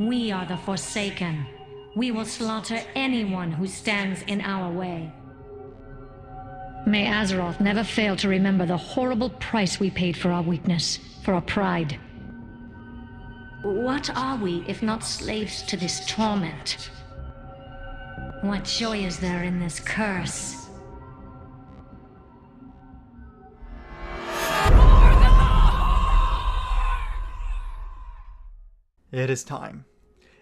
We are the Forsaken. We will slaughter anyone who stands in our way. May Azeroth never fail to remember the horrible price we paid for our weakness, for our pride. What are we if not slaves to this torment? What joy is there in this curse? It is time.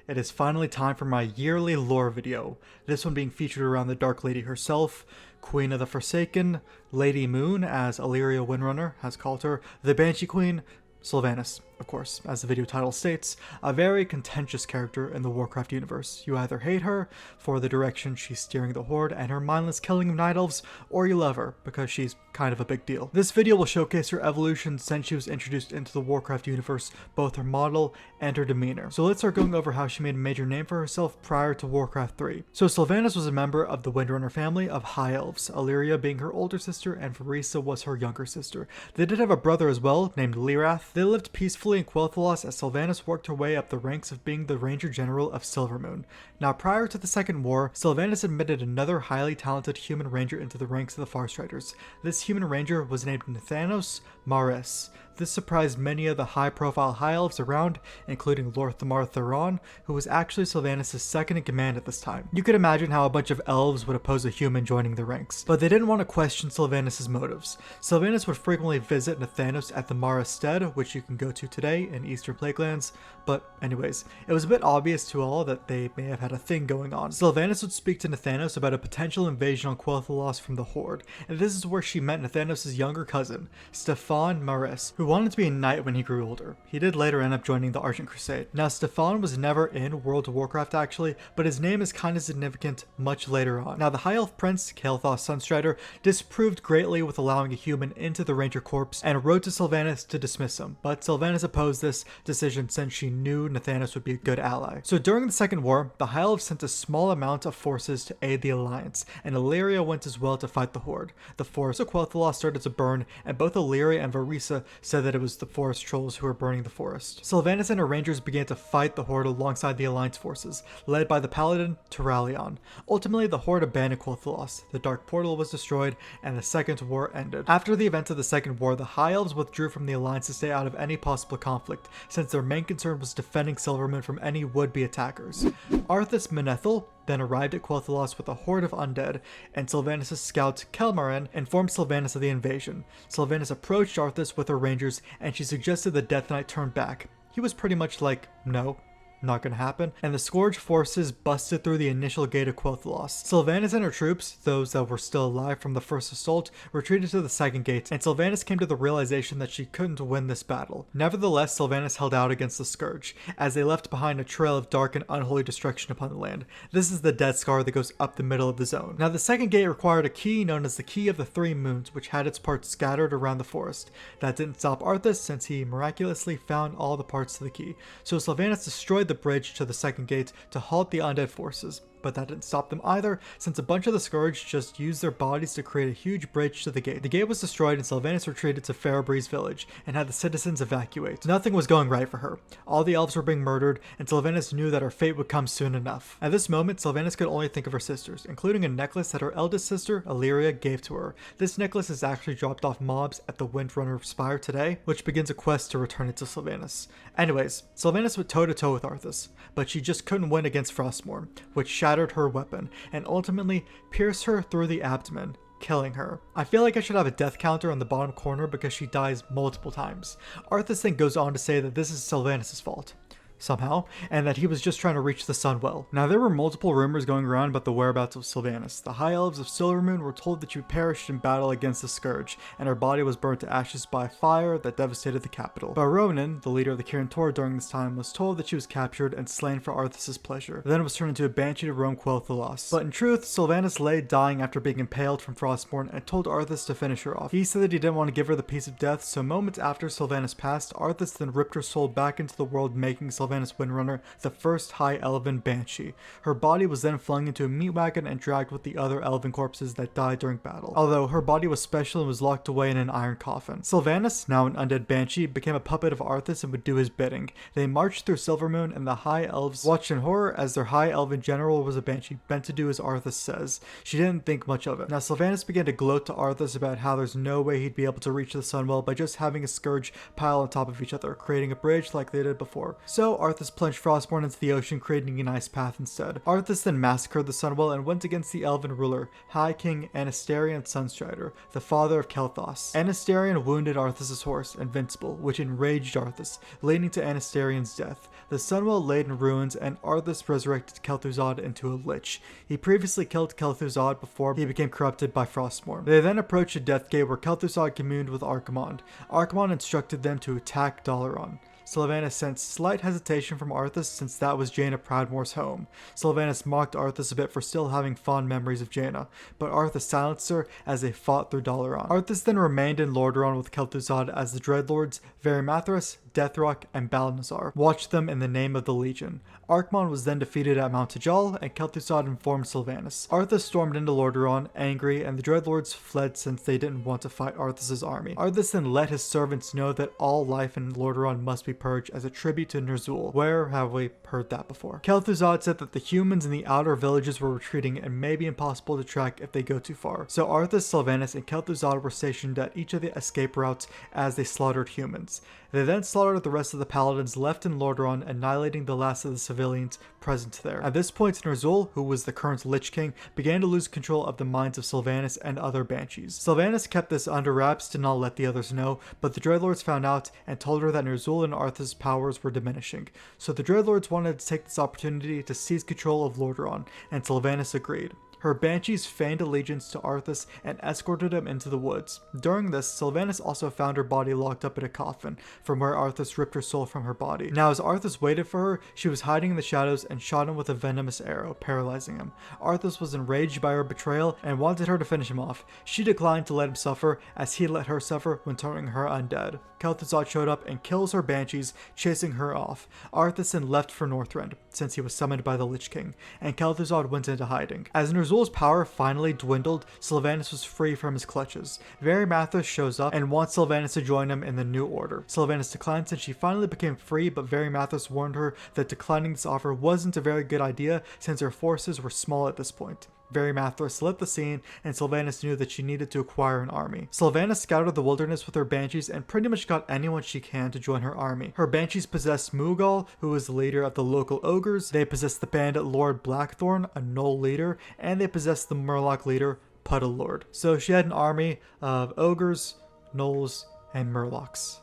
It is finally time for my yearly lore video, this one being featured around the Dark Lady herself, Queen of the Forsaken, Lady Moon, as Illyria Windrunner has called her, the Banshee Queen, Sylvanas, of course, as the video title states, a very contentious character in the Warcraft universe. You either hate her for the direction she's steering the Horde and her mindless killing of Night Elves, or you love her because she's kind of a big deal. This video will showcase her evolution since she was introduced into the Warcraft universe, both her model and her demeanor. So let's start going over how she made a major name for herself prior to Warcraft 3. So Sylvanas was a member of the Windrunner family of High Elves, Illyria being her older sister and Farisa was her younger sister. They did have a brother as well, named Lirath. They lived peacefully in Quel'Thalas as Sylvanas worked her way up the ranks of being the Ranger General of Silvermoon. Now prior to the Second War, Sylvanas admitted another highly talented human ranger into the ranks of the Farstriders. This human ranger was named Nathanos Maris. This surprised many of the high-profile High Elves around, including Lord Thamar Theron, who was actually Sylvanas' second-in-command at this time. You could imagine how a bunch of elves would oppose a human joining the ranks, but they didn't want to question Sylvanas' motives. Sylvanas would frequently visit Nathanos at the Mara Stead, which you can go to today in Eastern Plaguelands, but anyways, it was a bit obvious to all that they may have had a thing going on. Sylvanas would speak to Nathanos about a potential invasion on Quel'Thalas from the Horde, and this is where she met Nathanos' younger cousin, Stefan Maris, who wanted to be a knight when he grew older. He did later end up joining the Argent Crusade. Now Stefan was never in World of Warcraft actually, but his name is kind of significant much later on. Now the High Elf Prince, Kael'thas Sunstrider, disapproved greatly with allowing a human into the Ranger Corps and wrote to Sylvanas to dismiss him, but Sylvanas opposed this decision since she knew Nathanos would be a good ally. So during the Second War, the High Elves sent a small amount of forces to aid the Alliance, and Illyria went as well to fight the Horde. The forest of Quel'Thalas started to burn, and both Illyria and Farisa said that it was the forest trolls who were burning the forest. Sylvanas and her rangers began to fight the Horde alongside the Alliance forces, led by the paladin Turalion. Ultimately, the Horde abandoned Quel'Thalas, the Dark Portal was destroyed, and the Second War ended. After the events of the Second War, the High Elves withdrew from the Alliance to stay out of any possible conflict, since their main concern was defending Silvermoon from any would-be attackers. Arthas Menethil then arrived at Quel'Thalas with a horde of undead, and Sylvanas' scout Kel'Marin informed Sylvanas of the invasion. Sylvanas approached Arthas with her rangers, and she suggested the Death Knight turn back. He was pretty much like, no, not gonna happen, and the Scourge forces busted through the initial gate of Quel'Thalas. Sylvanas and her troops, those that were still alive from the first assault, retreated to the second gate, and Sylvanas came to the realization that she couldn't win this battle. Nevertheless, Sylvanas held out against the Scourge, as they left behind a trail of dark and unholy destruction upon the land. This is the Dead Scar that goes up the middle of the zone. Now the second gate required a key known as the Key of the Three Moons, which had its parts scattered around the forest. That didn't stop Arthas, since he miraculously found all the parts to the key. So Sylvanas destroyed the bridge to the second gate to halt the undead forces. But that didn't stop them either, since a bunch of the Scourge just used their bodies to create a huge bridge to the gate. The gate was destroyed and Sylvanas retreated to Fairabreeze village and had the citizens evacuate. Nothing was going right for her. All the elves were being murdered, and Sylvanas knew that her fate would come soon enough. At this moment, Sylvanas could only think of her sisters, including a necklace that her eldest sister, Illyria, gave to her. This necklace is actually dropped off mobs at the Windrunner Spire today, which begins a quest to return it to Sylvanas. Anyways, Sylvanas went toe-to-toe with Arthas, but she just couldn't win against Frostmourne, which shattered her weapon and ultimately pierced her through the abdomen, killing her. I feel like I should have a death counter on the bottom corner because she dies multiple times. Arthas then goes on to say that this is Sylvanas' fault, somehow, and that he was just trying to reach the sun well. Now there were multiple rumors going around about the whereabouts of Sylvanas. The High Elves of Silvermoon were told that she perished in battle against the Scourge, and her body was burnt to ashes by a fire that devastated the capital. Baronin, the leader of the Kirin Tor during this time, was told that she was captured and slain for Arthas' pleasure, then was turned into a banshee to roam Quel'Thalas. But in truth, Sylvanas lay dying after being impaled from Frostmourne and told Arthas to finish her off. He said that he didn't want to give her the piece of death, so moments after Sylvanas passed, Arthas then ripped her soul back into the world, making Sylvanas Sylvanas Windrunner, the first High Elven Banshee. Her body was then flung into a meat wagon and dragged with the other elven corpses that died during battle, although her body was special and was locked away in an iron coffin. Sylvanas, now an undead banshee, became a puppet of Arthas and would do his bidding. They marched through Silvermoon, and the High Elves watched in horror as their High Elven general was a banshee, bent to do as Arthas says. She didn't think much of it. Now Sylvanas began to gloat to Arthas about how there's no way he'd be able to reach the Sunwell by just having a scourge pile on top of each other, creating a bridge like they did before. So Arthas plunged Frostborn into the ocean, creating an ice path instead. Arthas then massacred the Sunwell and went against the Elven ruler, High King Anasterion Sunstrider, the father of Kel'Thas. Anasterion wounded Arthas' horse, Invincible, which enraged Arthas, leading to Anasterion's death. The Sunwell laid in ruins, and Arthas resurrected Kel'Thuzad into a lich. He previously killed Kel'Thuzad before he became corrupted by Frostmourne. They then approached a Deathgate where Kel'Thuzad communed with Archimonde. Archimonde instructed them to attack Dalaran. Sylvanas sensed slight hesitation from Arthas since that was Jaina Proudmoore's home. Sylvanas mocked Arthas a bit for still having fond memories of Jaina, but Arthas silenced her as they fought through Dalaran. Arthas then remained in Lordaeron with Kel'Thuzad as the Dreadlords Varimathras, Deathrock, and Balnazzar watched them in the name of the Legion. Archimonde was then defeated at Mount Tajal, and Kel'Thuzad informed Sylvanas. Arthas stormed into Lordaeron, angry, and the Dreadlords fled since they didn't want to fight Arthas' army. Arthas then let his servants know that all life in Lordaeron must be purged as a tribute to Ner'zhul. Where have we heard that before? Kel'Thuzad said that the humans in the outer villages were retreating and may be impossible to track if they go too far. So Arthas, Sylvanas, and Kel'Thuzad were stationed at each of the escape routes as they slaughtered humans. They then slaughtered the rest of the paladins left in Lordaeron, annihilating the last of the civilians present there. At this point, Ner'zhul, who was the current Lich King, began to lose control of the minds of Sylvanas and other banshees. Sylvanas kept this under wraps to not let the others know, but the Dreadlords found out and told her that Ner'zhul and Arthas' powers were diminishing. So the Dreadlords wanted to take this opportunity to seize control of Lordaeron, and Sylvanas agreed. Her banshees feigned allegiance to Arthas and escorted him into the woods. During this, Sylvanas also found her body locked up in a coffin, from where Arthas ripped her soul from her body. Now, as Arthas waited for her, she was hiding in the shadows and shot him with a venomous arrow, paralyzing him. Arthas was enraged by her betrayal and wanted her to finish him off. She declined to let him suffer, as he let her suffer when turning her undead. Kel'Thuzad showed up and kills her banshees, chasing her off. Arthas then left for Northrend, since he was summoned by the Lich King, and Kel'Thuzad went into hiding. As Ner'zhul's power finally dwindled, Sylvanas was free from his clutches. Varimathras shows up and wants Sylvanas to join him in the New Order. Sylvanas declines and she finally became free, but Varimathras warned her that declining this offer wasn't a very good idea since her forces were small at this point. Varimathras lit the scene, and Sylvanas knew that she needed to acquire an army. Sylvanas scouted the wilderness with her banshees and pretty much got anyone she can to join her army. Her banshees possessed Mughal, who was the leader of the local ogres. They possessed the bandit Lord Blackthorn, a Gnoll leader, and they possessed the Murloc leader, Puddle Lord. So she had an army of ogres, gnolls, and Murlocs.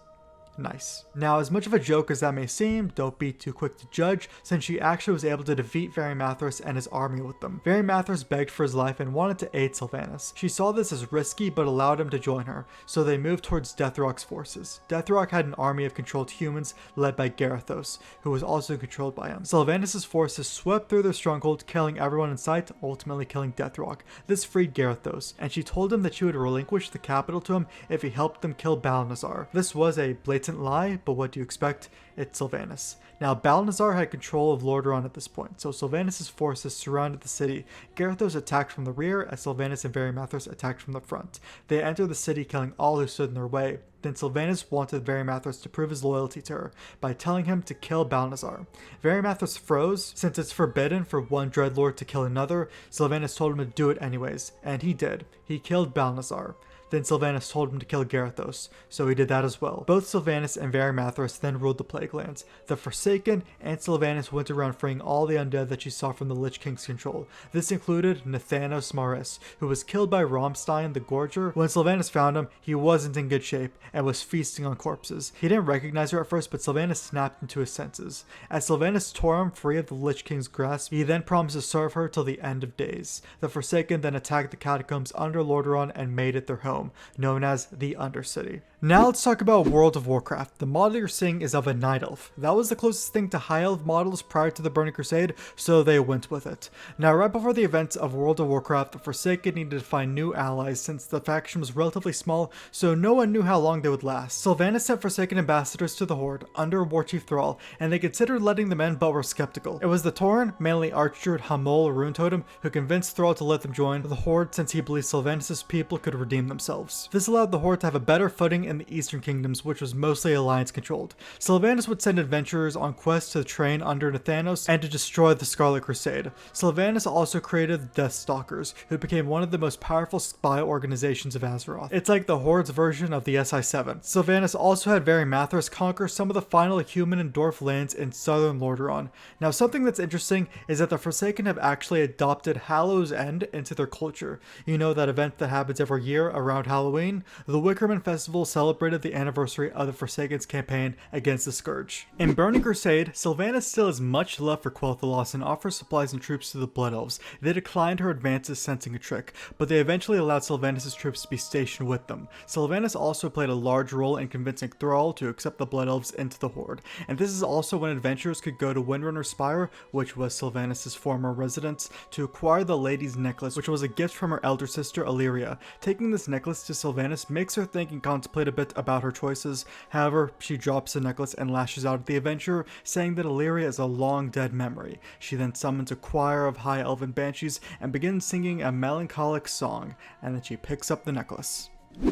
Nice. Now, as much of a joke as that may seem, don't be too quick to judge, since she actually was able to defeat Varimathras and his army with them. Varimathras begged for his life and wanted to aid Sylvanas. She saw this as risky, but allowed him to join her, so they moved towards Deathrock's forces. Deathrock had an army of controlled humans led by Garithos, who was also controlled by him. Sylvanas' forces swept through their stronghold, killing everyone in sight, ultimately killing Deathrock. This freed Garithos, and she told him that she would relinquish the capital to him if he helped them kill Balnazzar. This was a blatant lie, but what do you expect? It's Sylvanas. Now, Balnazzar had control of Lordaeron at this point, so Sylvanas' forces surrounded the city. Garithos attacked from the rear, as Sylvanas and Varimathras attacked from the front. They entered the city, killing all who stood in their way. Then Sylvanas wanted Varimathras to prove his loyalty to her by telling him to kill Balnazzar. Varimathras froze, since it's forbidden for one Dreadlord to kill another. Sylvanas told him to do it anyways, and he did. He killed Balnazzar. Then Sylvanas told him to kill Garithos, so he did that as well. Both Sylvanas and Varimathras then ruled the Plague Lands. The Forsaken and Sylvanas went around freeing all the undead that she saw from the Lich King's control. This included Nathanos Maris, who was killed by Romstein the Gorger. When Sylvanas found him, he wasn't in good shape and was feasting on corpses. He didn't recognize her at first, but Sylvanas snapped into his senses. As Sylvanas tore him free of the Lich King's grasp, he then promised to serve her till the end of days. The Forsaken then attacked the catacombs under Lordaeron and made it their home, known as the Undercity. Now let's talk about World of Warcraft. The model you're seeing is of a Night Elf. That was the closest thing to High Elf models prior to the Burning Crusade, so they went with it. Now right before the events of World of Warcraft, the Forsaken needed to find new allies since the faction was relatively small, so no one knew how long they would last. Sylvanas sent Forsaken ambassadors to the Horde under Warchief Thrall, and they considered letting them in but were skeptical. It was the Tauren, mainly Archdruid Hamol Rune Totem, who convinced Thrall to let them join the Horde since he believed Sylvanas' people could redeem themselves. This allowed the Horde to have a better footing in the Eastern Kingdoms, which was mostly Alliance controlled. Sylvanas would send adventurers on quests to train under Nathanos and to destroy the Scarlet Crusade. Sylvanas also created the Deathstalkers, who became one of the most powerful spy organizations of Azeroth. It's like the Horde's version of the SI7. Sylvanas also had Varimathras conquer some of the final human and dwarf lands in southern Lordaeron. Now something that's interesting is that the Forsaken have actually adopted Hallow's End into their culture. You know, that event that happens every year around Halloween? The Wickerman Festival celebrated the anniversary of the Forsaken's campaign against the Scourge. In Burning Crusade, Sylvanas still has much love for Quel'Thalas and offers supplies and troops to the Blood Elves. They declined her advances, sensing a trick, but they eventually allowed Sylvanas' troops to be stationed with them. Sylvanas also played a large role in convincing Thrall to accept the Blood Elves into the Horde, and this is also when adventurers could go to Windrunner Spire, which was Sylvanas' former residence, to acquire the Lady's Necklace, which was a gift from her elder sister Illyria. Taking this necklace to Sylvanas makes her think and contemplate a bit about her choices. However, she drops the necklace and lashes out at the adventurer, saying that Illyria is a long dead memory. She then summons a choir of high elven banshees and begins singing a melancholic song, and then she picks up the necklace.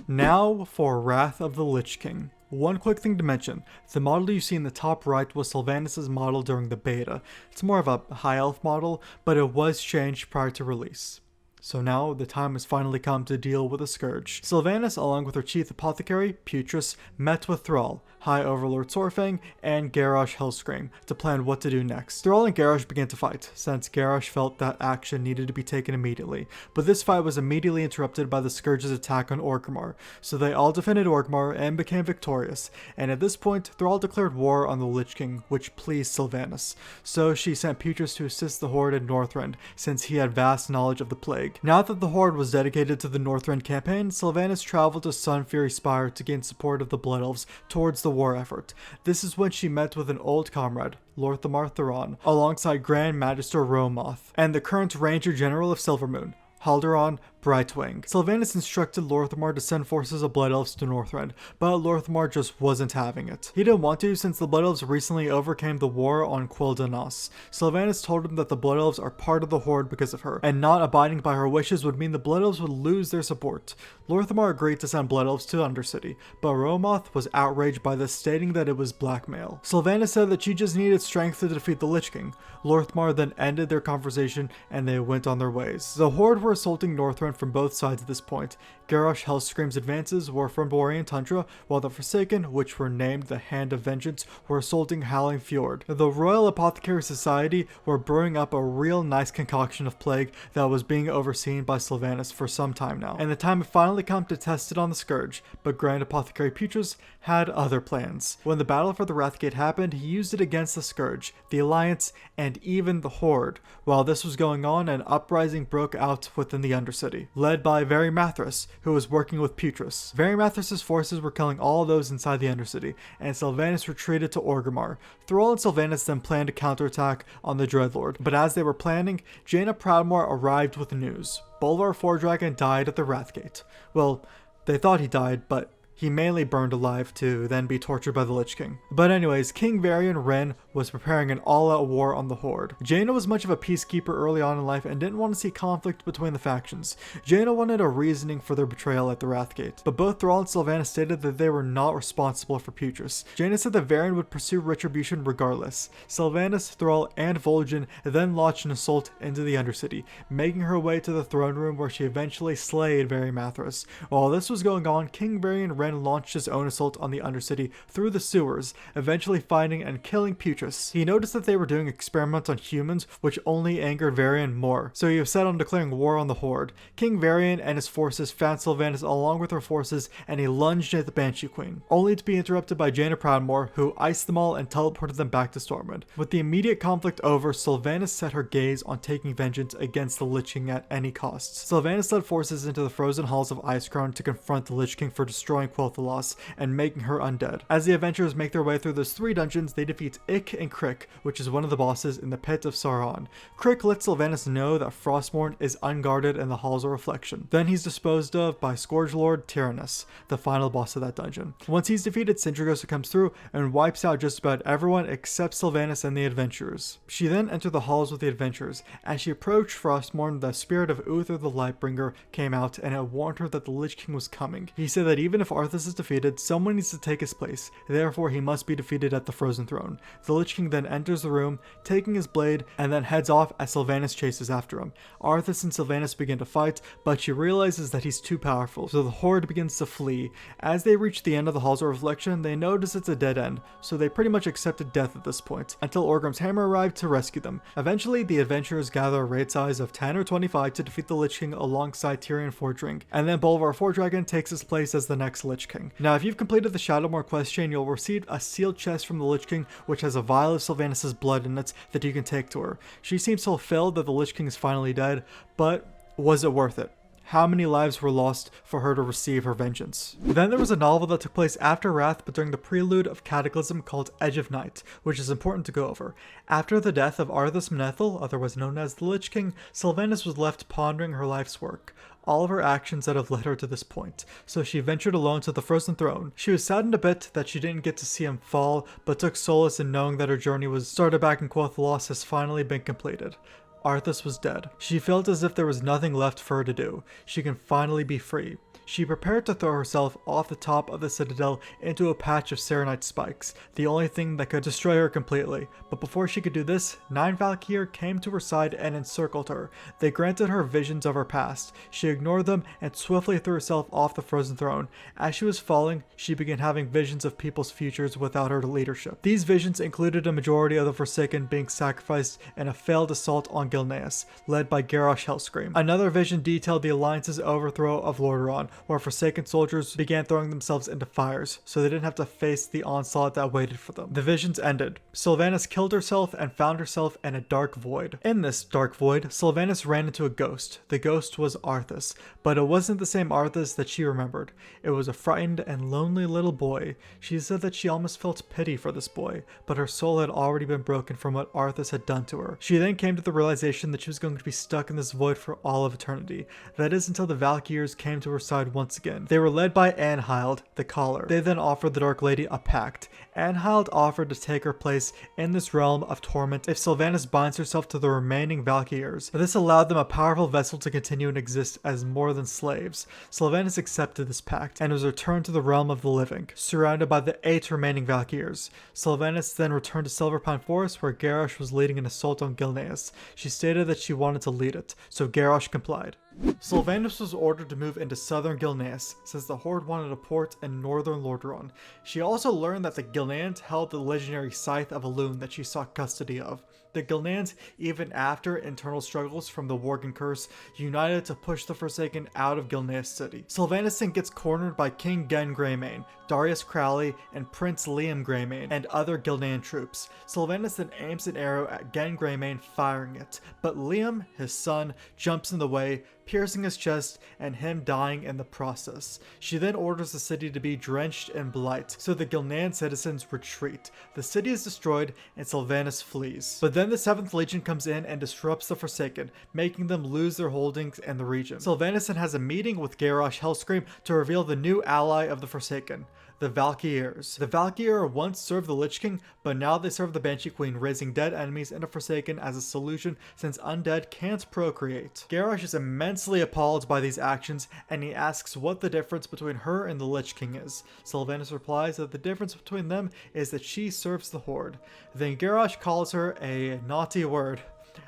Now for Wrath of the Lich King. One quick thing to mention, the model you see in the top right was Sylvanas' model during the beta. It's more of a high elf model, but it was changed prior to release. So now the time has finally come to deal with the Scourge. Sylvanas, along with her chief apothecary, Putris, met with Thrall, High Overlord Sorfang, and Garrosh Hellscream to plan what to do next. Thrall and Garrosh began to fight, since Garrosh felt that action needed to be taken immediately, but this fight was immediately interrupted by the Scourge's attack on Orgrimmar, so they all defended Orgrimmar and became victorious, and at this point, Thrall declared war on the Lich King, which pleased Sylvanas, so she sent Putris to assist the Horde in Northrend, since he had vast knowledge of the plague. Now that the Horde was dedicated to the Northrend campaign, Sylvanas traveled to Sunfury Spire to gain support of the Blood Elves towards the war effort. This is when she met with an old comrade, Lorthamar Theron, alongside Grand Magister Romoth, and the current Ranger General of Silvermoon, Haldoran Brightwing. Sylvanas instructed Lorthamar to send forces of Blood Elves to Northrend, but Lorthamar just wasn't having it. He didn't want to since the Blood Elves recently overcame the war on Quel'Danas. Sylvanas told him that the Blood Elves are part of the Horde because of her, and not abiding by her wishes would mean the Blood Elves would lose their support. Lorthamar agreed to send Blood Elves to Undercity, but Romoth was outraged by this, stating that it was blackmail. Sylvanas said that she just needed strength to defeat the Lich King. Lorthamar then ended their conversation and they went on their ways. The Horde were assaulting Northrend from both sides at this point. Garrosh Hellscream's advances were from Borean Tundra, while the Forsaken, which were named the Hand of Vengeance, were assaulting Howling Fjord. The Royal Apothecary Society were brewing up a real nice concoction of plague that was being overseen by Sylvanas for some time now, and the time had finally come to test it on the Scourge, but Grand Apothecary Putris had other plans. When the battle for the Wrathgate happened, he used it against the Scourge, the Alliance, and even the Horde. While this was going on, an uprising broke out within the Undercity, led by Varimathras, who was working with Putris. Varimathras' forces were killing all those inside the Undercity, and Sylvanas retreated to Orgrimmar. Thrall and Sylvanas then planned a counterattack on the Dreadlord, but as they were planning, Jaina Proudmoore arrived with news. Bolvar Fordragon died at the Wrathgate. Well, they thought he died, but he mainly burned alive to then be tortured by the Lich King. But anyways, King Varian Wrynn was preparing an all-out war on the Horde. Jaina was much of a peacekeeper early on in life and didn't want to see conflict between the factions. Jaina wanted a reasoning for their betrayal at the Wrathgate, but both Thrall and Sylvanas stated that they were not responsible for Putris. Jaina said that Varian would pursue retribution regardless. Sylvanas, Thrall, and Vol'jin then launched an assault into the Undercity, making her way to the throne room where she eventually slayed Varimathras. While this was going on, King Varian Wrynn launched his own assault on the Undercity through the sewers, eventually finding and killing Putris. He noticed that they were doing experiments on humans, which only angered Varian more, so he was set on declaring war on the Horde. King Varian and his forces found Sylvanas along with her forces, and he lunged at the Banshee Queen, only to be interrupted by Jaina Proudmoore, who iced them all and teleported them back to Stormwind. With the immediate conflict over, Sylvanas set her gaze on taking vengeance against the Lich King at any cost. Sylvanas led forces into the frozen halls of Icecrown to confront the Lich King for destroying Quel'Thalas and making her undead. As the adventurers make their way through those 3 dungeons, they defeat Ik and Crick, which is one of the bosses in the Pit of Sauron. Crick lets Sylvanas know that Frostmourne is unguarded in the Halls of Reflection. Then he's disposed of by Scourgelord Tyrannus, the final boss of that dungeon. Once he's defeated, Sindragosa comes through and wipes out just about everyone except Sylvanas and the adventurers. She then entered the halls with the adventurers. As she approached Frostmourne, the spirit of Uther the Lightbringer came out and it warned her that the Lich King was coming. He said that even if Arthas is defeated, someone needs to take his place, therefore he must be defeated at the Frozen Throne. The Lich King then enters the room, taking his blade, and then heads off as Sylvanas chases after him. Arthas and Sylvanas begin to fight, but she realizes that he's too powerful, so the horde begins to flee. As they reach the end of the Halls of Reflection, they notice it's a dead end, so they pretty much accepted death at this point, until Orgrim's hammer arrived to rescue them. Eventually, the adventurers gather a raid size of 10 or 25 to defeat the Lich King alongside Tyrion Fordring, and then Bolvar Fordragon takes his place as the next Lich King. Now, if you've completed the Shadowmoor quest chain, you'll receive a sealed chest from the Lich King, which has a vial of Sylvanas' blood in it that you can take to her. She seems fulfilled that the Lich King is finally dead, but was it worth it? How many lives were lost for her to receive her vengeance? Then there was a novel that took place after Wrath but during the prelude of Cataclysm called Edge of Night, which is important to go over. After the death of Arthas Menethil, otherwise known as the Lich King, Sylvanas was left pondering her life's work, all of her actions that have led her to this point, so she ventured alone to the Frozen Throne. She was saddened a bit that she didn't get to see him fall, but took solace in knowing that her journey was started back in Quel'Thalas has finally been completed. Arthas was dead. She felt as if there was nothing left for her to do. She can finally be free. She prepared to throw herself off the top of the citadel into a patch of Serenite spikes, the only thing that could destroy her completely. But before she could do this, 9 Valkyr came to her side and encircled her. They granted her visions of her past. She ignored them and swiftly threw herself off the Frozen Throne. As she was falling, she began having visions of people's futures without her leadership. These visions included a majority of the Forsaken being sacrificed in a failed assault on Gilneas, led by Garrosh Hellscream. Another vision detailed the Alliance's overthrow of Lordaeron, where Forsaken soldiers began throwing themselves into fires, so they didn't have to face the onslaught that waited for them. The visions ended. Sylvanas killed herself and found herself in a dark void. In this dark void, Sylvanas ran into a ghost. The ghost was Arthas, but it wasn't the same Arthas that she remembered. It was a frightened and lonely little boy. She said that she almost felt pity for this boy, but her soul had already been broken from what Arthas had done to her. She then came to the realization that she was going to be stuck in this void for all of eternity. That is until the Valkyrs came to her side once again. They were led by Anhild, the Caller. They then offered the Dark Lady a pact. Anhild offered to take her place in this realm of torment if Sylvanas binds herself to the remaining Valkyrs. This allowed them a powerful vessel to continue and exist as more than slaves. Sylvanas accepted this pact and was returned to the realm of the living, surrounded by the 8 remaining Valkyrs. Sylvanas then returned to Silverpine Forest where Garrosh was leading an assault on Gilneas. She stated that she wanted to lead it, so Garrosh complied. Sylvanas was ordered to move into southern Gilneas, since the Horde wanted a port in northern Lordaeron. She also learned that the Gilneans held the legendary Scythe of Elune that she sought custody of. The Gilneans, even after internal struggles from the Worgen Curse, united to push the Forsaken out of Gilneas City. Sylvanas then gets cornered by King Gen Greymane, Darius Crowley, and Prince Liam Greymane, and other Gilnean troops. Sylvanas then aims an arrow at Gen Greymane, firing it, but Liam, his son, jumps in the way, piercing his chest and him dying in the process. She then orders the city to be drenched in blight, so the Gilnean citizens retreat. The city is destroyed and Sylvanas flees. But then the 7th Legion comes in and disrupts the Forsaken, making them lose their holdings in the region. Sylvanas then has a meeting with Garrosh Hellscream to reveal the new ally of the Forsaken, the Valkyrs. The Valkyr once served the Lich King, but now they serve the Banshee Queen, raising dead enemies into Forsaken as a solution since undead can't procreate. Garrosh is immensely appalled by these actions, and he asks what the difference between her and the Lich King is. Sylvanas replies that the difference between them is that she serves the Horde. Then Garrosh calls her a naughty word.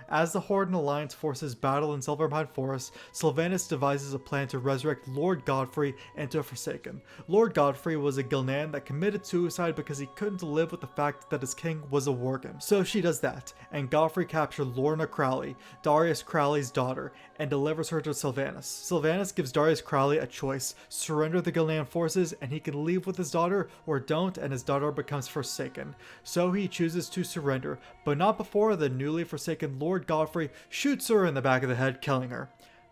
As the Horde and Alliance forces battle in Silverpine Forest, Sylvanas devises a plan to resurrect Lord Godfrey into a Forsaken. Lord Godfrey was a Gilnean that committed suicide because he couldn't live with the fact that his king was a Worgen. So she does that, and Godfrey captured Lorna Crowley, Darius Crowley's daughter, and delivers her to Sylvanas. Sylvanas gives Darius Crowley a choice: surrender the Gilnean forces and he can leave with his daughter, or don't and his daughter becomes Forsaken. So he chooses to surrender, but not before the newly Forsaken Lord Godfrey shoots her in the back of the head, killing her.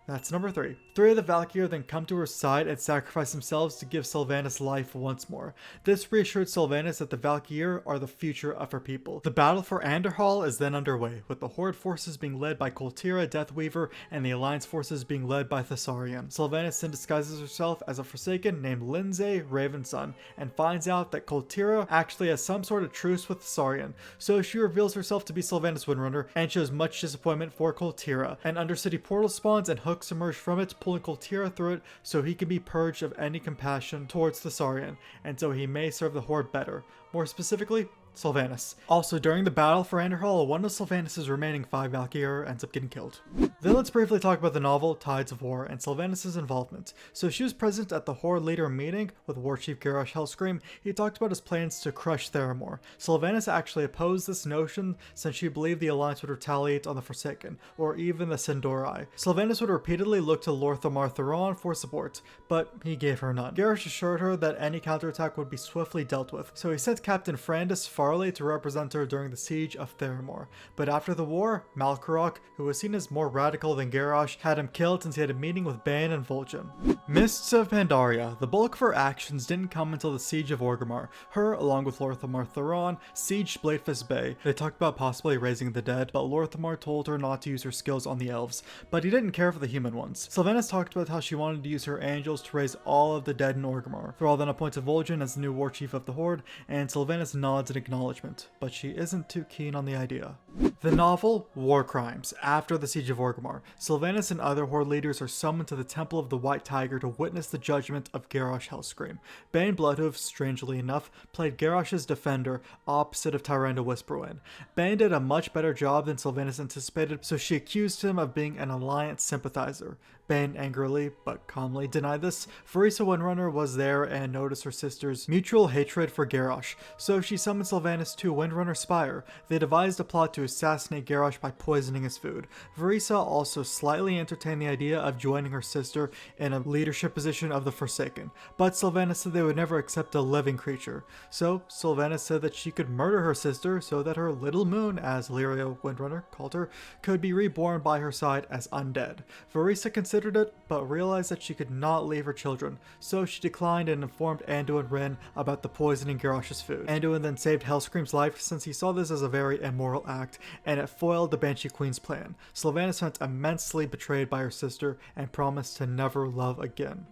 That's number 3. 3 of the Valkyr then come to her side and sacrifice themselves to give Sylvanas life once more. This reassured Sylvanas that the Valkyr are the future of her people. The battle for Anderhall is then underway, with the Horde forces being led by Koltira Deathweaver and the Alliance forces being led by Thessarian. Sylvanas then disguises herself as a Forsaken named Lindsay Ravensun and finds out that Koltira actually has some sort of truce with Thessarian, so she reveals herself to be Sylvanas Windrunner and shows much disappointment for Koltira. An Undercity portal spawns and hooks emerge from it, pulling Koltira through it so he can be purged of any compassion towards Thessarian, and so he may serve the Horde better. More specifically, Sylvanas. Also, during the battle for Anderhall, one of Sylvanas' remaining 5 Valkyr ends up getting killed. Then let's briefly talk about the novel Tides of War and Sylvanas' involvement. So she was present at the Horde leader meeting with War Chief Garrosh Hellscream. He talked about his plans to crush Theramore. Sylvanas actually opposed this notion since she believed the Alliance would retaliate on the Forsaken, or even the Sindorai. Sylvanas would repeatedly look to Lorthamar Theron for support, but he gave her none. Garrosh assured her that any counterattack would be swiftly dealt with, so he sent Captain Frandis Farley to represent her during the siege of Theramore. But after the war, Malkarok, who was seen as more radical than Garrosh, had him killed since he had a meeting with Bane and Vol'jin. Mists of Pandaria. The bulk of her actions didn't come until the siege of Orgrimmar. Her, along with Lorthamar Theron, sieged Bladefist Bay. They talked about possibly raising the dead, but Lorthamar told her not to use her skills on the elves, but he didn't care for the human ones. Sylvanas talked about how she wanted to use her angels to raise all of the dead in Orgrimmar. Thrall then appointed Vol'jin as the new war chief of the Horde, and Sylvanas nods in acknowledgement, but she isn't too keen on the idea. The novel War Crimes. After the siege of Orgrimmar, Sylvanas and other Horde leaders are summoned to the Temple of the White Tiger to witness the judgment of Garrosh Hellscream. Bane Bloodhoof, strangely enough, played Garrosh's defender opposite of Tyrande Whisperwind. Bane did a much better job than Sylvanas anticipated, so she accused him of being an Alliance sympathizer. Bane angrily, but calmly, denied this. Varisa Windrunner was there and noticed her sister's mutual hatred for Garrosh, so she summoned Sylvanas to Windrunner Spire. They devised a plot to assassinate Garrosh by poisoning his food. Varisa also slightly entertained the idea of joining her sister in a leadership position of the Forsaken, but Sylvanas said they would never accept a living creature. So Sylvanas said that she could murder her sister so that her little moon, as Illyrio Windrunner called her, could be reborn by her side as undead. Varisa considered it, but realized that she could not leave her children, so she declined and informed Anduin Wrynn about the poisoning Garrosh's food. Anduin then saved Hellscream's life since he saw this as a very immoral act, and it foiled the Banshee Queen's plan. Sylvanas felt immensely betrayed by her sister and promised to never love again.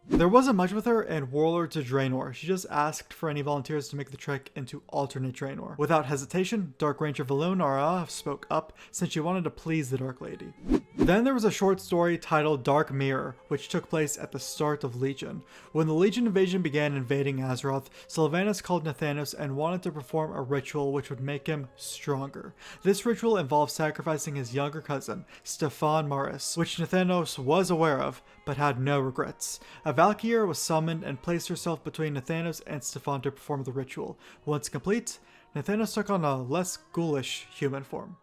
There wasn't much with her in Warlord to Draenor. She just asked for any volunteers to make the trek into alternate Draenor. Without hesitation, Dark Ranger Valoon Ara spoke up since she wanted to please the Dark Lady. Then there was a short story titled Dark Mirror, which took place at the start of Legion. When the Legion invasion began invading Azeroth, Sylvanas called Nathanos and wanted to perform a ritual which would make him stronger. This ritual involved sacrificing his younger cousin, Stefan Maris, which Nathanos was aware of, but had no regrets. A Valkyr was summoned and placed herself between Nathanos and Stefan to perform the ritual. Once complete, Nathanos took on a less ghoulish human form.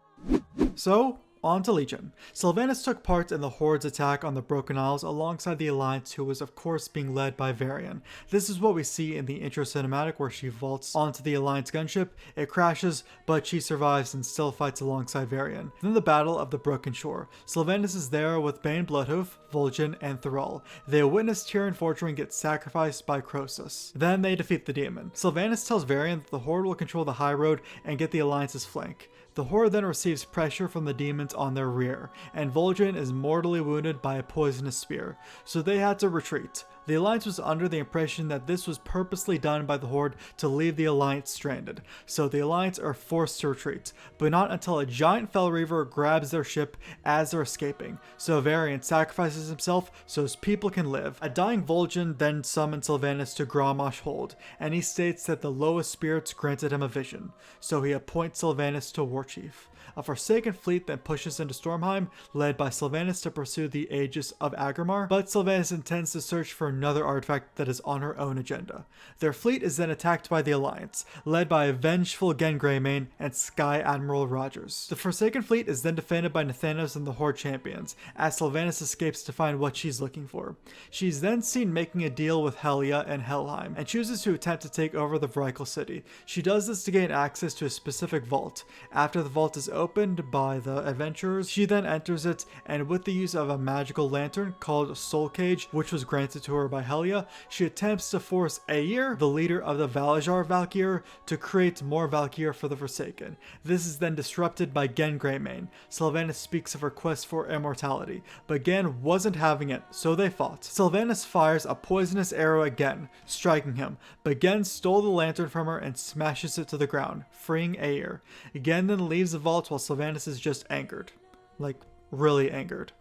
So, on to Legion. Sylvanas took part in the Horde's attack on the Broken Isles alongside the Alliance, who was of course being led by Varian. This is what we see in the intro cinematic where she vaults onto the Alliance gunship. It crashes, but she survives and still fights alongside Varian. Then the Battle of the Broken Shore. Sylvanas is there with Bane Bloodhoof, Vol'jin, and Thrall. They witness Tyrion Fortune get sacrificed by Croesus. Then they defeat the demon. Sylvanas tells Varian that the Horde will control the High Road and get the Alliance's flank. The Horde then receives pressure from the demons on their rear, and Vol'jin is mortally wounded by a poisonous spear, so they had to retreat. The Alliance was under the impression that this was purposely done by the Horde to leave the Alliance stranded, so the Alliance are forced to retreat, but not until a giant Fellreaver grabs their ship as they're escaping, so Varian sacrifices himself so his people can live. A dying Vol'jin then summons Sylvanas to Grommash Hold, and he states that the lowest spirits granted him a vision, so he appoints Sylvanas to war chief. A Forsaken fleet then pushes into Stormheim, led by Sylvanas to pursue the Aegis of Agrimar, but Sylvanas intends to search for another artifact that is on her own agenda. Their fleet is then attacked by the Alliance, led by a vengeful Gen Greymane and Sky Admiral Rogers. The Forsaken fleet is then defended by Nathanos and the Horde champions, as Sylvanas escapes to find what she's looking for. She's then seen making a deal with Helya and Helheim, and chooses to attempt to take over the Vrykul city. She does this to gain access to a specific vault. After the vault is opened by the adventurers, she then enters it, and with the use of a magical lantern called Soul Cage, which was granted to her by Helya, she attempts to force Aegir, the leader of the Valajar Valkyr, to create more Valkyr for the Forsaken. This is then disrupted by Gen Greymane. Sylvanas speaks of her quest for immortality, but Gen wasn't having it, so they fought. Sylvanas fires a poisonous arrow at Gen, striking him, but Gen stole the lantern from her and smashes it to the ground, freeing Aegir. Gen then leaves the vault while Sylvanas is just angered. Like, really angered.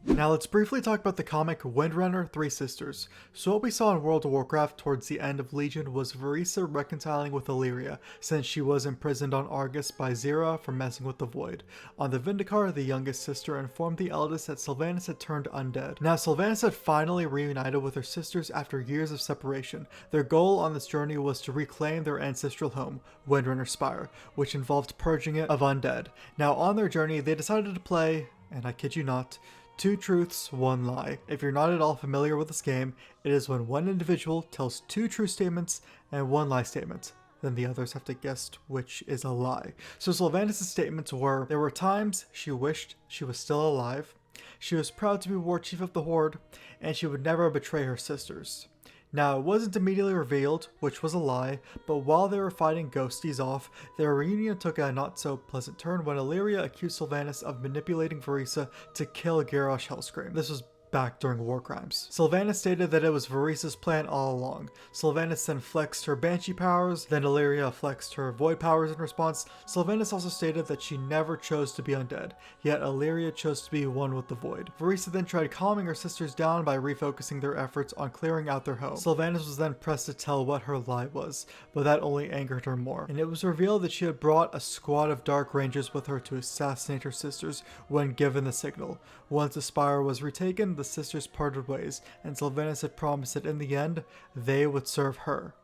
Now let's briefly talk about the comic Windrunner 3 Sisters. So what we saw in World of Warcraft towards the end of Legion was Vereesa reconciling with Illyria, since she was imprisoned on Argus by Xera for messing with the Void. On the Vindicar, the youngest sister informed the eldest that Sylvanas had turned undead. Now Sylvanas had finally reunited with her sisters after years of separation. Their goal on this journey was to reclaim their ancestral home, Windrunner Spire, which involved purging it of undead. Now on their journey, they decided to play, and I kid you not, 2 truths, 1 lie. If you're not at all familiar with this game, it is when one individual tells 2 true statements and 1 lie statement. Then the others have to guess which is a lie. So Sylvanas' statements were, there were times she wished she was still alive, she was proud to be war chief of the Horde, and she would never betray her sisters. Now, it wasn't immediately revealed, which was a lie, but while they were fighting ghosties off, their reunion took a not-so-pleasant turn when Illyria accused Sylvanas of manipulating Vereesa to kill Garrosh Hellscream. This was back during war crimes. Sylvanas stated that it was Vereesa's plan all along. Sylvanas then flexed her Banshee powers, then Illyria flexed her Void powers in response. Sylvanas also stated that she never chose to be undead, yet Illyria chose to be one with the Void. Vereesa then tried calming her sisters down by refocusing their efforts on clearing out their home. Sylvanas was then pressed to tell what her lie was, but that only angered her more, and it was revealed that she had brought a squad of Dark Rangers with her to assassinate her sisters when given the signal. Once the Spire was retaken, the sisters parted ways, and Sylvanas had promised that in the end, they would serve her.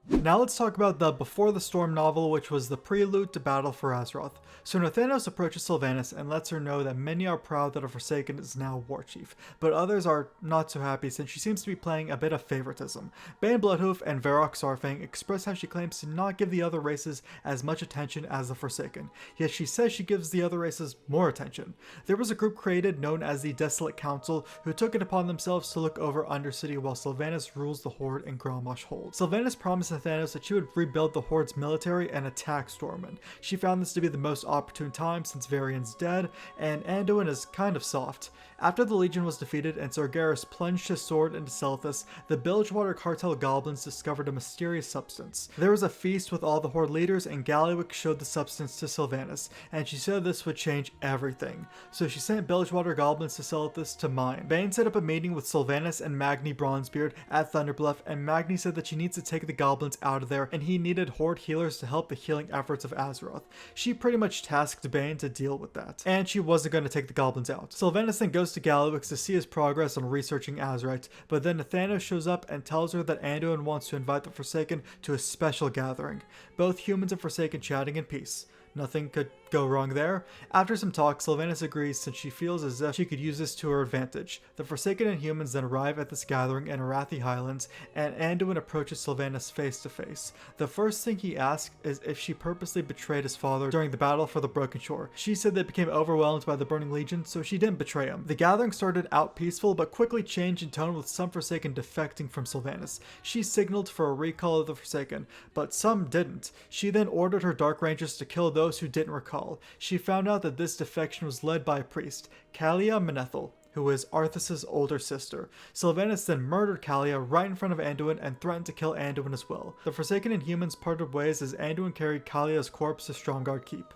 Now let's talk about the Before the Storm novel, which was the prelude to Battle for Azeroth. So Nathanos approaches Sylvanas and lets her know that many are proud that a Forsaken is now war chief, but others are not so happy since she seems to be playing a bit of favoritism. Bane Bloodhoof and Varrock Sarfang express how she claims to not give the other races as much attention as the Forsaken, yet she says she gives the other races more attention. There was a group created known as the Desolate Council who took it upon themselves to look over Undercity while Sylvanas rules the Horde in Grommash Hold. Sylvanas promised Nathanos that she would rebuild the Horde's military and attack Stormwind. She found this to be the most opportune time since Varian's dead, and Anduin is kind of soft. After the Legion was defeated and Sargeras plunged his sword into Selthus, the Bilgewater Cartel goblins discovered a mysterious substance. There was a feast with all the Horde leaders, and Galliwick showed the substance to Sylvanas, and she said this would change everything. So she sent Bilgewater goblins to Selthus to mine. Bane set up a meeting with Sylvanas and Magni Bronzebeard at Thunderbluff, and Magni said that she needs to take the goblins out of there, and he needed Horde healers to help the healing efforts of Azeroth. She pretty much tasked Bane to deal with that, and she wasn't going to take the goblins out. Sylvanas then goes to Galliwick to see his progress on researching Azerite, but then Nathanos shows up and tells her that Anduin wants to invite the Forsaken to a special gathering. Both humans and Forsaken chatting in peace. Nothing could go wrong there. After some talk, Sylvanas agrees since she feels as if she could use this to her advantage. The Forsaken and humans then arrive at this gathering in Arathi Highlands, and Anduin approaches Sylvanas face to face. The first thing he asks is if she purposely betrayed his father during the battle for the Broken Shore. She said they became overwhelmed by the Burning Legion, so she didn't betray him. The gathering started out peaceful, but quickly changed in tone with some Forsaken defecting from Sylvanas. She signaled for a recall of the Forsaken, but some didn't. She then ordered her Dark Rangers to kill those who didn't recall. She found out that this defection was led by a priest, Kalia Menethil, who is Arthas' older sister. Sylvanas then murdered Kalia right in front of Anduin and threatened to kill Anduin as well. The Forsaken and humans parted ways as Anduin carried Kalia's corpse to Stromgarde Keep.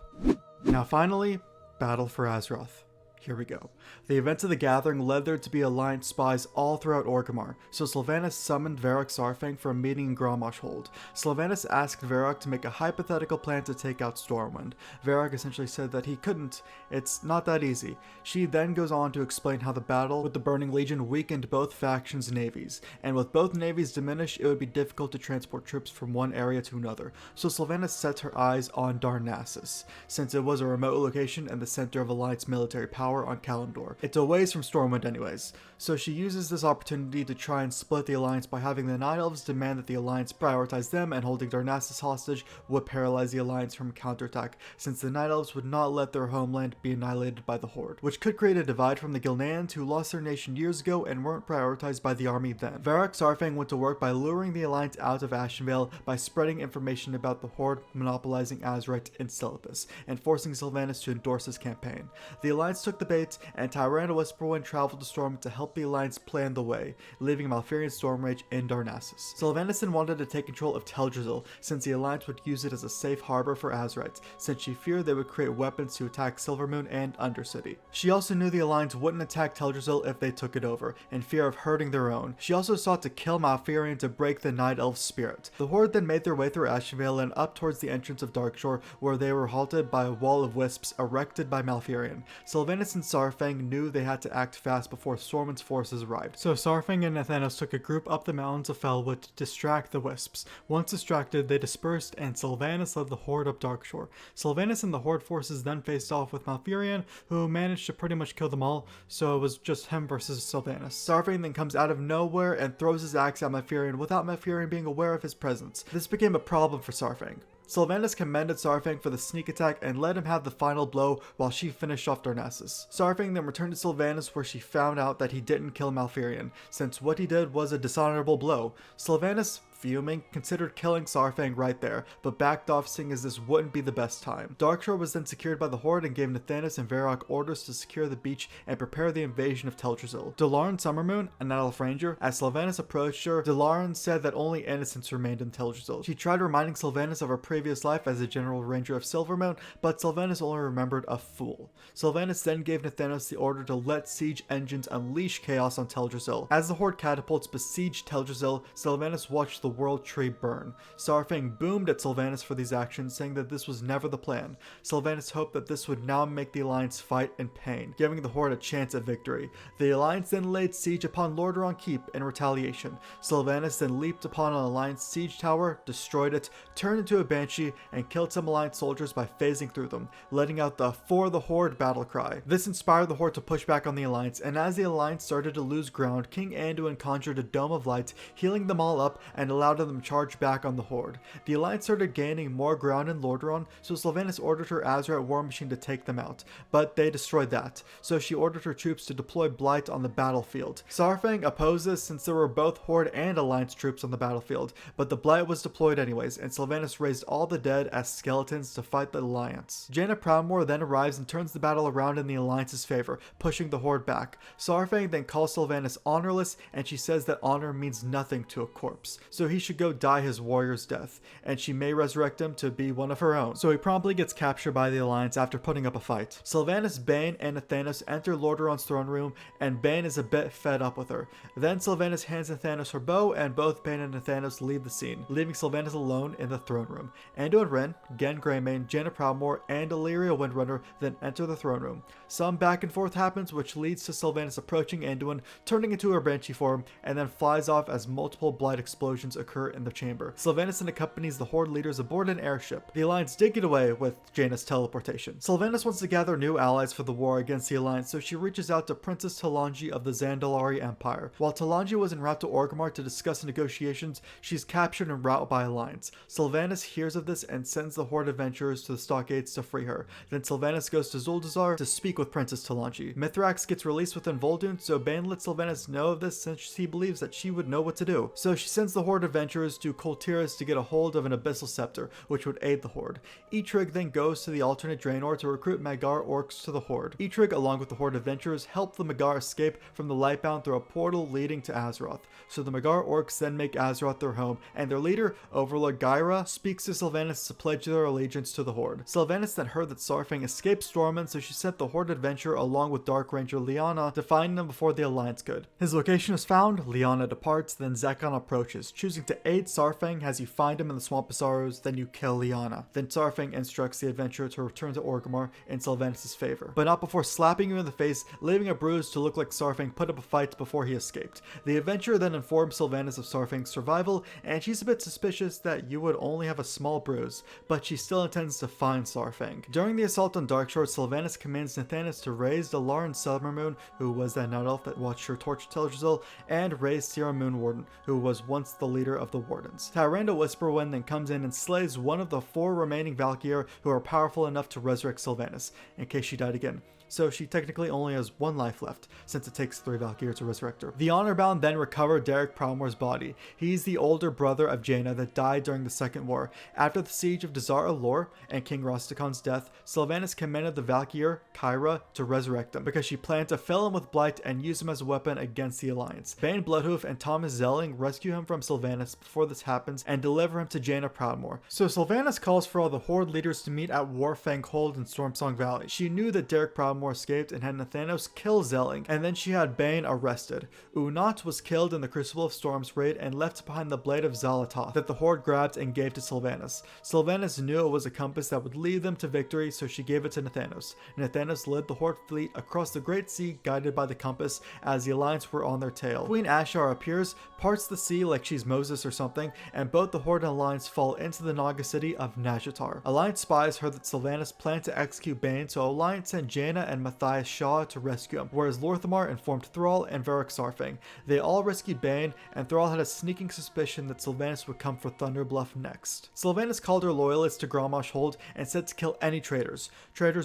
Now finally, Battle for Azeroth. Here we go. The events of the gathering led there to be Alliance spies all throughout Orgrimmar, so Sylvanas summoned Varrock Sarfang for a meeting in Grommash Hold. Sylvanas asked Varrock to make a hypothetical plan to take out Stormwind. Varrock essentially said that he couldn't. It's not that easy. She then goes on to explain how the battle with the Burning Legion weakened both factions' navies, and with both navies diminished, it would be difficult to transport troops from one area to another. So Sylvanas set her eyes on Darnassus, since it was a remote location and the center of Alliance military power on Kalimdor. It's a ways from Stormwind anyways, so she uses this opportunity to try and split the Alliance by having the Night Elves demand that the Alliance prioritize them, and holding Darnassus hostage would paralyze the Alliance from counterattack, since the Night Elves would not let their homeland be annihilated by the Horde, which could create a divide from the Gilneans, who lost their nation years ago and weren't prioritized by the army then. Varrock Sarfang went to work by luring the Alliance out of Ashenvale by spreading information about the Horde monopolizing Azeroth in Silithus, and forcing Sylvanas to endorse his campaign. The Alliance took the bait, and Tyrande Whisperwind traveled to Storm to help the Alliance plan the way, leaving Malfurion Stormrage in Darnassus. Sylvanas then wanted to take control of Teldrassil, since the Alliance would use it as a safe harbor for Azeroth, since she feared they would create weapons to attack Silvermoon and Undercity. She also knew the Alliance wouldn't attack Teldrassil if they took it over, in fear of hurting their own. She also sought to kill Malfurion to break the Night Elf's spirit. The Horde then made their way through Ashenvale and up towards the entrance of Darkshore, where they were halted by a wall of wisps erected by Malfurion. Sylvanas and Sarfang knew they had to act fast before Stormwind's forces arrived, so Sarfang and Nathanos took a group up the mountains of Felwood to distract the wisps. Once distracted, they dispersed, and Sylvanas led the Horde up Darkshore. Sylvanas and the Horde forces then faced off with Malfurion, who managed to pretty much kill them all, so it was just him versus Sylvanas. Sarfang then comes out of nowhere and throws his axe at Malfurion without Malfurion being aware of his presence. This became a problem for Sarfang. Sylvanas commended Sarfang for the sneak attack and let him have the final blow while she finished off Darnassus. Sarfang then returned to Sylvanas, where she found out that he didn't kill Malfurion, since what he did was a dishonorable blow. Sylvanas, fuming, considered killing Sarfang right there, but backed off, seeing as this wouldn't be the best time. Darkshore was then secured by the Horde and gave Nathanos and Varrock orders to secure the beach and prepare the invasion of Teldrassil. Delaran Summermoon, a Night Elf Ranger, as Sylvanas approached her, Delaran said that only innocents remained in Teldrassil. She tried reminding Sylvanas of her previous life as a General Ranger of Silvermoon, but Sylvanas only remembered a fool. Sylvanas then gave Nathanos the order to let siege engines unleash chaos on Teldrassil. As the Horde catapults besieged Teldrassil, Sylvanas watched the World Tree burn. Sarfang boomed at Sylvanas for these actions, saying that this was never the plan. Sylvanas hoped that this would now make the Alliance fight in pain, giving the Horde a chance at victory. The Alliance then laid siege upon Lordaeron Keep in retaliation. Sylvanas then leaped upon an Alliance siege tower, destroyed it, turned into a Banshee, and killed some Alliance soldiers by phasing through them, letting out the "For the Horde" battle cry. This inspired the Horde to push back on the Alliance, and as the Alliance started to lose ground, King Anduin conjured a Dome of Light, healing them all up and allowed them to charge back on the Horde. The Alliance started gaining more ground in Lordaeron, so Sylvanas ordered her Azeroth war machine to take them out, but they destroyed that, so she ordered her troops to deploy Blight on the battlefield. Sarfang opposed this since there were both Horde and Alliance troops on the battlefield, but the Blight was deployed anyways, and Sylvanas raised all the dead as skeletons to fight the Alliance. Jaina Proudmoore then arrives and turns the battle around in the Alliance's favor, pushing the Horde back. Sarfang then calls Sylvanas honorless, and she says that honor means nothing to a corpse, so he should go die his warrior's death, and she may resurrect him to be one of her own. So he promptly gets captured by the Alliance after putting up a fight. Sylvanas, Bane, and Nathanos enter Lordaeron's throne room, and Bane is a bit fed up with her. Then Sylvanas hands Nathanos her bow, and both Bane and Nathanos leave the scene, leaving Sylvanas alone in the throne room. Anduin Wrynn, Gen Greymane, Jaina Proudmoore, and Illyria Windrunner then enter the throne room. Some back and forth happens, which leads to Sylvanas approaching Anduin, turning into her Banshee form, and then flies off as multiple Blight explosions occur in the chamber. Sylvanas then accompanies the Horde leaders aboard an airship. The Alliance did get away with Jaina's teleportation. Sylvanas wants to gather new allies for the war against the Alliance, so she reaches out to Princess Talanji of the Zandalari Empire. While Talanji was en route to Orgrimmar to discuss negotiations, she's captured en route by Alliance. Sylvanas hears of this and sends the Horde adventurers to the stockades to free her. Then Sylvanas goes to Zuldazar to speak with Princess Talanji. Mithrax gets released within Vol'dun, so Bane lets Sylvanas know of this since he believes that she would know what to do. So she sends the Horde adventurers to Kul Tiras to get a hold of an abyssal scepter, which would aid the Horde. Eitrigg then goes to the alternate Draenor to recruit Magar orcs to the Horde. Eitrigg, along with the Horde adventurers, help the Magar escape from the Lightbound through a portal leading to Azeroth. So the Magar orcs then make Azeroth their home, and their leader, Overlord Gyra, speaks to Sylvanas to pledge their allegiance to the Horde. Sylvanas then heard that Saurfang escaped Stormwind, so she sent the Horde adventurer along with Dark Ranger Lyanna to find them before the Alliance could. His location is found, Lyanna departs, then Zekon approaches, choosing to aid Saurfang as you find him in the Swamp of Sorrows, then you kill Lyanna. Then Saurfang instructs the adventurer to return to Orgrimmar in Sylvanas' favor, but not before slapping you in the face, leaving a bruise to look like Saurfang put up a fight before he escaped. The adventurer then informs Sylvanas of Saurfang's survival, and she's a bit suspicious that you would only have a small bruise, but she still intends to find Saurfang. During the assault on Darkshore, Sylvanas commands Nathanos to raise the Lauren Summermoon, who was that night elf that watched her torch Teldrassil, and raise Sierra Moonwarden, who was once the leader of the Wardens. Tyrande Whisperwind then comes in and slays one of the 4 remaining Valkyr who are powerful enough to resurrect Sylvanas, in case she died again. So she technically only has 1 life left, since it takes 3 Valkyr to resurrect her. The Honorbound then recover Derek Proudmoore's body. He's the older brother of Jaina that died during the Second War. After the siege of Dazar Alor and King Rostakon's death, Sylvanas commanded the Valkyr, Kyra, to resurrect him, because she planned to fill him with blight and use him as a weapon against the Alliance. Bane Bloodhoof and Thomas Zelling rescue him from Sylvanas before this happens and deliver him to Jaina Proudmoore. So Sylvanas calls for all the Horde leaders to meet at Warfang Hold in Stormsong Valley. She knew that Derek Proudmoore escaped and had Nathanos kill Zelling, and then she had Bane arrested. Unat was killed in the Crucible of Storms raid and left behind the Blade of Zalatoth that the Horde grabbed and gave to Sylvanas. Sylvanas knew it was a compass that would lead them to victory, so she gave it to Nathanos. Nathanos led the Horde fleet across the Great Sea guided by the compass as the Alliance were on their tail. Queen Ashar appears, parts the sea like she's Moses or something, and both the Horde and Alliance fall into the Naga city of Nazjatar. Alliance spies heard that Sylvanas planned to execute Bane, so Alliance sent Jaina and Matthias Shaw to rescue him, whereas Lorthamar informed Thrall and Varric Saurfang. They all rescued Bane, and Thrall had a sneaking suspicion that Sylvanas would come for Thunderbluff next. Sylvanas called her loyalists to Grommash Hold and said to kill any traitors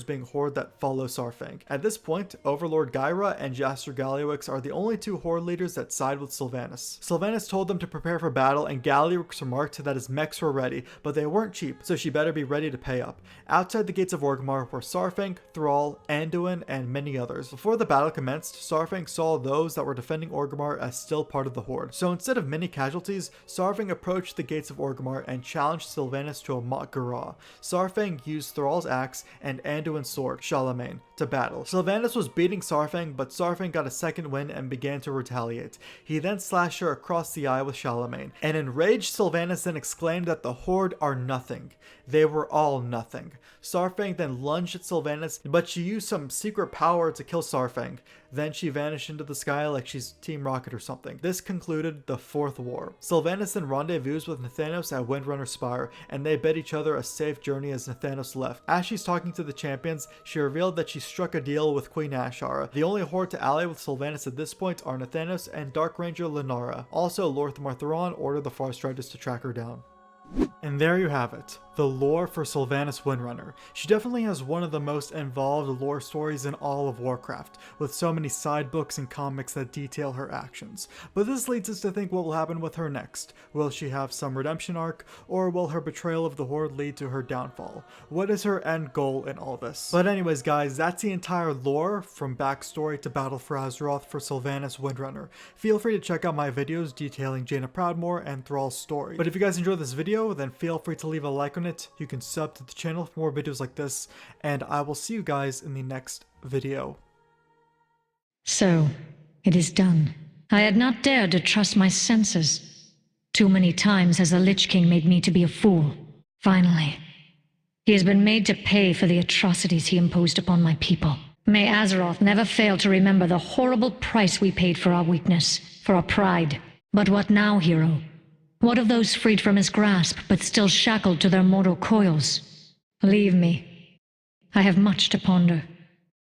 being Horde that follow Saurfang. At this point, Overlord Gyra and Jaster Galliwix are the only 2 Horde leaders that side with Sylvanas. Sylvanas told them to prepare for battle, and Galliwix remarked that his mechs were ready, but they weren't cheap, so she better be ready to pay up. Outside the gates of Orgrimmar were Saurfang, Thrall, Anduin, and many others. Before the battle commenced, Saurfang saw those that were defending Orgrimmar as still part of the Horde. So instead of many casualties, Saurfang approached the gates of Orgrimmar and challenged Sylvanas to a mock Garah. Saurfang used Thrall's axe and Anduin's sword, Charlemagne, to battle. Sylvanas was beating Saurfang, but Saurfang got a second win and began to retaliate. He then slashed her across the eye with Charlemagne. An enraged Sylvanas then exclaimed that the Horde are nothing. They were all nothing. Saurfang then lunged at Sylvanas, but she used some secret power to kill Saurfang. Then she vanished into the sky like she's Team Rocket or something. This concluded the 4th war. Sylvanas then rendezvous with Nathanos at Windrunner Spire, and they bid each other a safe journey as Nathanos left. As she's talking to the champions, she revealed that she struck a deal with Queen Ashara. The only Horde to ally with Sylvanas at this point are Nathanos and Dark Ranger Lunara. Also, Lorthamar Theron ordered the Farstriders to track her down. And there you have it, the lore for Sylvanas Windrunner. She definitely has one of the most involved lore stories in all of Warcraft, with so many side books and comics that detail her actions. But this leads us to think what will happen with her next. Will she have some redemption arc, or will her betrayal of the Horde lead to her downfall? What is her end goal in all this? But anyways guys, that's the entire lore from backstory to Battle for Azeroth for Sylvanas Windrunner. Feel free to check out my videos detailing Jaina Proudmoore and Thrall's story. But if you guys enjoyed this video, then feel free to leave a like on it. You can sub to the channel for more videos like this, and I will see you guys in the next video. So, it is done. I had not dared to trust my senses. Too many times has the Lich King made me to be a fool. Finally, he has been made to pay for the atrocities he imposed upon my people. May Azeroth never fail to remember the horrible price we paid for our weakness, for our pride. But what now, hero? What of those freed from his grasp, but still shackled to their mortal coils? Leave me. I have much to ponder.